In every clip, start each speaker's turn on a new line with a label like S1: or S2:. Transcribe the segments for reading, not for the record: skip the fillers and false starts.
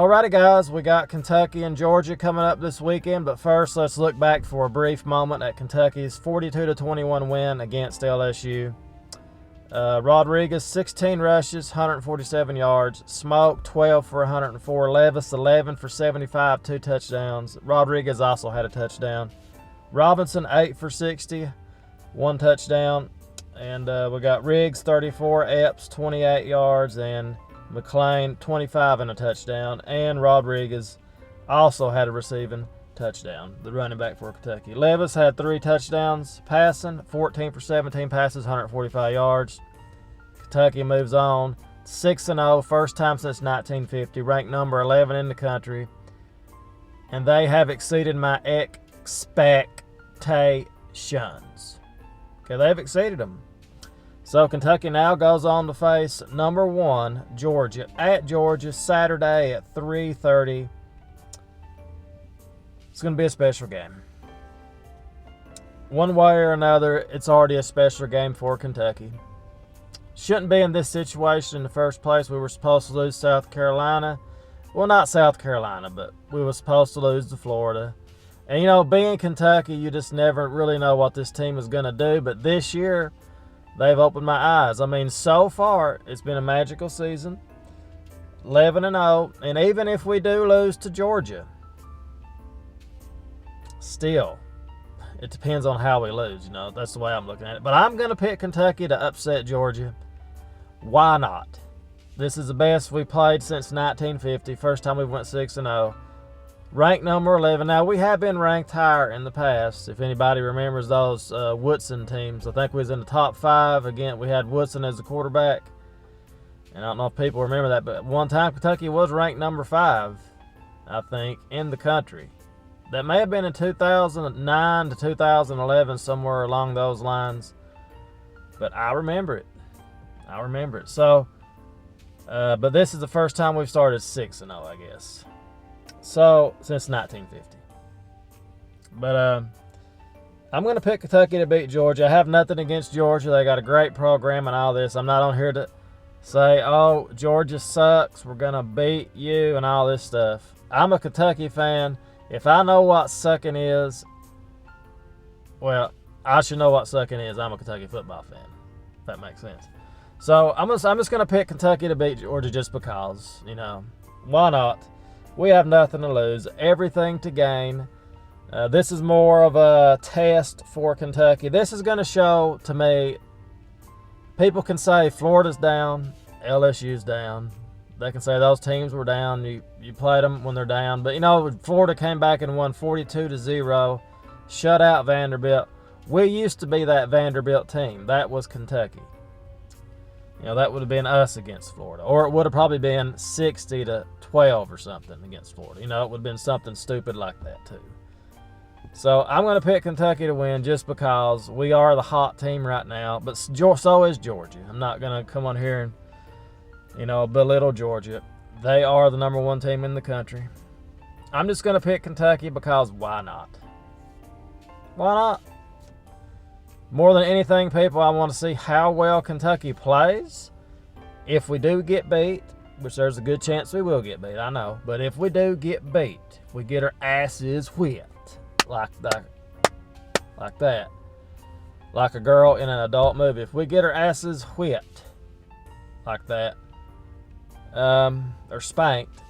S1: Alrighty, guys, we got Kentucky and Georgia coming up this weekend, but first let's look back for a brief moment at Kentucky's 42-21 win against LSU. Rodriguez, 16 rushes, 147 yards. Smoke, 12 for 104. Levis, 11 for 75, 2 touchdowns. Rodriguez also had a touchdown. Robinson, 8 for 60, 1 touchdown. And we got Riggs, 34, Epps, 28 yards, and McClain, 25 and a touchdown. And Rodriguez also had a receiving touchdown, the running back for Kentucky. Levis had 3 touchdowns passing, 14 for 17 passes, 145 yards. Kentucky moves on, 6-0, first time since 1950, ranked number 11 in the country. And they have exceeded my expectations. Okay, they've exceeded them. So Kentucky now goes on to face number 1, Georgia, at Georgia, Saturday at 3:30. It's going to be a special game. One way or another, it's already a special game for Kentucky. Shouldn't be in this situation in the first place. We were supposed to lose South Carolina. Well, not South Carolina, but we were supposed to lose to Florida. And, you know, being Kentucky, you just never really know what this team is going to do. But this year, they've opened my eyes. I mean, so far, it's been a magical season. 11-0. And even if we do lose to Georgia, still, it depends on how we lose. You know, that's the way I'm looking at it. But I'm going to pick Kentucky to upset Georgia. Why not? This is the best we played since 1950. First time we went 6-0. Ranked number 11. Now, we have been ranked higher in the past. If anybody remembers those Woodson teams, I think we was in the top 5. Again, we had Woodson as the quarterback. And I don't know if people remember that, but one time Kentucky was ranked number 5, I think, in the country. That may have been in 2009 to 2011, somewhere along those lines. But I remember it. So, but this is the first time we've started 6-0, I guess. So, since 1950. But I'm going to pick Kentucky to beat Georgia. I have nothing against Georgia. They got a great program and all this. I'm not on here to say, oh, Georgia sucks, we're going to beat you and all this stuff. I'm a Kentucky fan. If I know what sucking is, well, I should know what sucking is. I'm a Kentucky football fan, if that makes sense. So, I'm just going to pick Kentucky to beat Georgia just because, you know, why not? We have nothing to lose, everything to gain. This is more of a test for Kentucky. This is going to show to me, people can say Florida's down, LSU's down. They can say those teams were down. You played them when they're down. But, you know, Florida came back and won 42-0, shut out Vanderbilt. We used to be that Vanderbilt team. That was Kentucky. You know, that would have been us against Florida. Or it would have probably been 60-12 or something against Florida. You know, it would have been something stupid like that too. So I'm going to pick Kentucky to win just because we are the hot team right now. But so is Georgia. I'm not going to come on here and, you know, belittle Georgia. They are the number 1 team in the country. I'm just going to pick Kentucky because why not? Why not? More than anything, people, I want to see how well Kentucky plays. If we do get beat, which there's a good chance we will get beat, I know. But if we do get beat, if we get our asses whipped like that, like a girl in an adult movie, if we get our asses whipped like that, or spanked,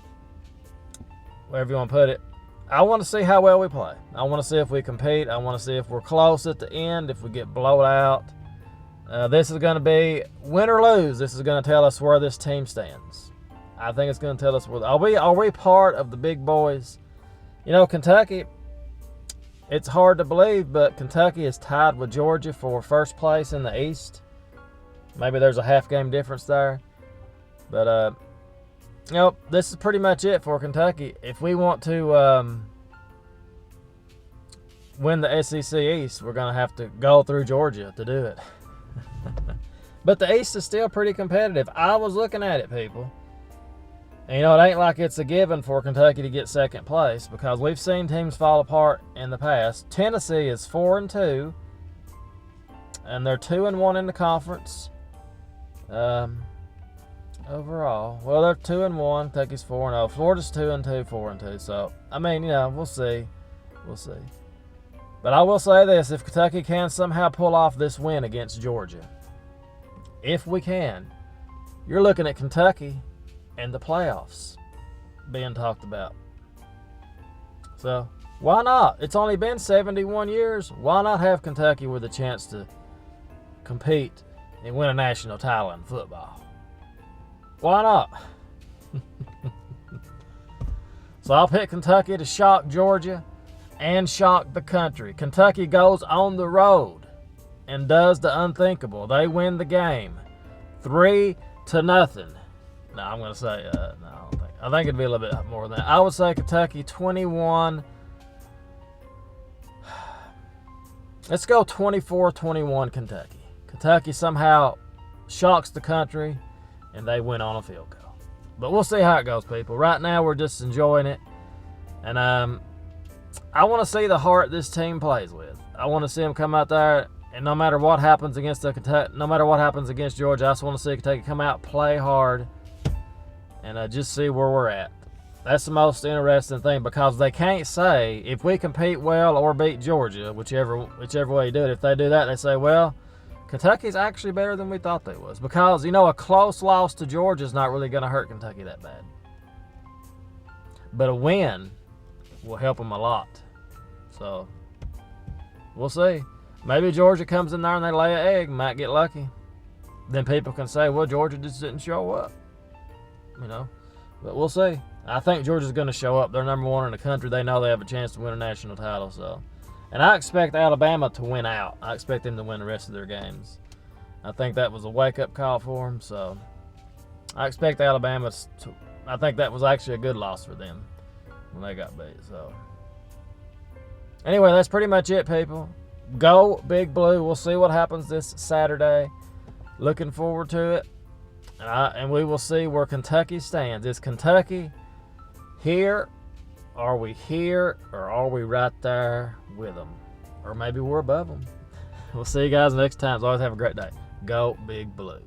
S1: wherever you want to put it, I want to see how well we play. I want to see if we compete. I want to see if we're close at the end, if we get blown out. This is going to be, win or lose, this is going to tell us where this team stands. I think it's going to tell us where, are we part of the big boys? You know, Kentucky, it's hard to believe, but Kentucky is tied with Georgia for first place in the East. Maybe there's a half game difference there. But, you know, this is pretty much it for Kentucky. If we want to win the SEC East, we're going to have to go through Georgia to do it. But the East is still pretty competitive. I was looking at it, people. And, you know, it ain't like it's a given for Kentucky to get second place because we've seen teams fall apart in the past. Tennessee is 4-2, and they're 2-1 in the conference. overall. Well, they're 2-1. Kentucky's 4-0. Florida's 2-2, 4-2. So I mean, we'll see. We'll see. But I will say this: if Kentucky can somehow pull off this win against Georgia, if we can, you're looking at Kentucky and the playoffs being talked about. So why not? It's only been 71 years. Why not have Kentucky with a chance to compete and win a national title in football? Why not? So I'll pick Kentucky to shock Georgia and shock the country. Kentucky goes on the road and does the unthinkable. They win the game 3-0. No, I'm going to say, no, I think it'd be a little bit more than that. I would say Kentucky 21. Let's go 24-21 Kentucky. Kentucky somehow shocks the country and they win on a field goal. But we'll see how it goes, people. Right now we're just enjoying it. And I want to see the heart this team plays with. I want to see them come out there, and no matter what happens against Georgia, I just want to see Kentucky come out, play hard, and just see where we're at. That's the most interesting thing, because they can't say if we compete well or beat Georgia, whichever way you do it. If they do that, they say, well, Kentucky's actually better than we thought they was, because a close loss to Georgia is not really going to hurt Kentucky that bad, but a win will help them a lot. So we'll see. Maybe Georgia comes in there and they lay an egg, might get lucky. Then people can say, well, Georgia just didn't show up. But we'll see. I think Georgia's going to show up. They're number 1 in the country. They know they have a chance to win a national title. So, and I expect Alabama to win out. I expect them to win the rest of their games. I think that was a wake-up call for them. So I expect Alabama to. I think that was actually a good loss for them when they got beat. So anyway, that's pretty much it, people. Go Big Blue. We'll see what happens this Saturday. Looking forward to it. And we will see where Kentucky stands. Is Kentucky here? Are we here? Or are we right there with them? Or maybe we're above them. We'll see you guys next time. Always have a great day. Go Big Blue.